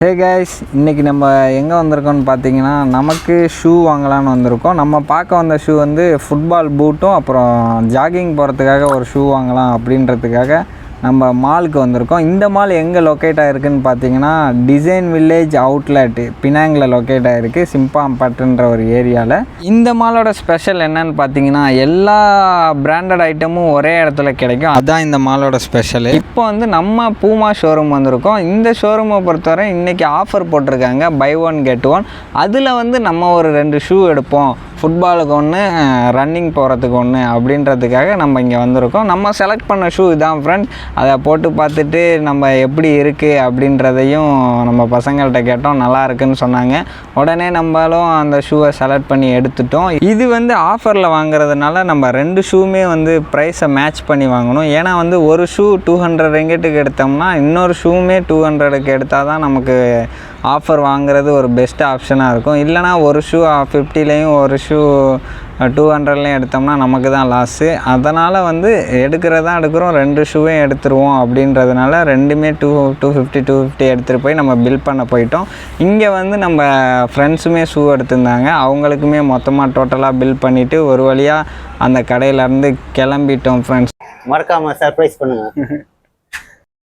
Hey guys, இன்றைக்கி நம்ம எங்கே வந்திருக்கோம்னு பார்த்தீங்கன்னா நமக்கு ஷூ வாங்கலான்னு வந்திருக்கோம். நம்ம பார்க்க வந்த ஷூ வந்து ஃபுட்பால் பூட்டும் அப்புறம் ஜாகிங் போகிறதுக்காக ஒரு ஷூ வாங்கலாம் அப்படின்றதுக்காக நம்ம மாலுக்கு வந்திருக்கோம். இந்த மால் எங்கே லொக்கேட் ஆகிருக்குன்னு பார்த்தீங்கன்னா டிசைன் வில்லேஜ் அவுட்லெட் பினாங்கில் லொக்கேட் ஆகிருக்கு, சிம்பாம்பட்டுன்ற ஒரு ஏரியாவில். இந்த மாலோட ஸ்பெஷல் என்னன்னு பார்த்தீங்கன்னா எல்லா பிராண்டட் ஐட்டமும் ஒரே இடத்துல கிடைக்கும். அதுதான் இந்த மாலோட ஸ்பெஷலு. இப்போ வந்து நம்ம பூமா ஷோரூம் வந்திருக்கோம். இந்த ஷோரூமை பொறுத்தவரை இன்றைக்கி ஆஃபர் போட்டிருக்காங்க, பை ஒன் கெட் ஒன். அதில் வந்து நம்ம ஒரு 2 ஷூ எடுப்போம், ஃபுட்பாலுக்கு ஒன்று, ரன்னிங் போகிறதுக்கு ஒன்று அப்படின்றதுக்காக நம்ம இங்கே வந்திருக்கோம். நம்ம செலக்ட் பண்ண ஷூ இதான் ஃப்ரெண்ட்ஸ். அதை போட்டு பார்த்துட்டு நம்ம எப்படி இருக்குது அப்படின்றதையும் நம்ம பசங்கள்கிட்ட கேட்டோம். நல்லா இருக்குன்னு சொன்னாங்க. உடனே நம்மளும் அந்த ஷூவை செலக்ட் பண்ணி எடுத்துட்டோம். இது வந்து ஆஃபரில் வாங்குறதுனால நம்ம 2 ஷூவுமே வந்து ப்ரைஸை மேட்ச் பண்ணி வாங்கணும். ஏன்னா வந்து ஒரு ஷூ 200 ரிங்கெட்டுக்கு எடுத்தோம்னா இன்னொரு ஷூவுமே 200க்கு எடுத்தால் தான் நமக்கு ஆஃபர் வாங்குறது ஒரு பெஸ்ட் ஆப்ஷனாக இருக்கும். இல்லைனா ஒரு ஷூ 50லேயும் ஒரு ஷூ 200லேயும் எடுத்தோம்னா நமக்கு தான் லாஸு. அதனால் வந்து எடுக்கிறதான் எடுக்கிறோம், 2 ஷூவையும் எடுத்துருவோம் அப்படின்றதுனால ரெண்டுமே 250 எடுத்துகிட்டு போய் நம்ம பில் பண்ண போயிட்டோம். இங்கே வந்து நம்ம ஃப்ரெண்ட்ஸுமே ஷூ எடுத்திருந்தாங்க. அவங்களுக்குமே மொத்தமாக டோட்டலாக பில் பண்ணிவிட்டு ஒரு வழியாக அந்த கடையிலேருந்து கிளம்பிட்டோம் ஃப்ரெண்ட்ஸ். மறக்காமல் சர்ப்ரைஸ் பண்ணுங்கள்.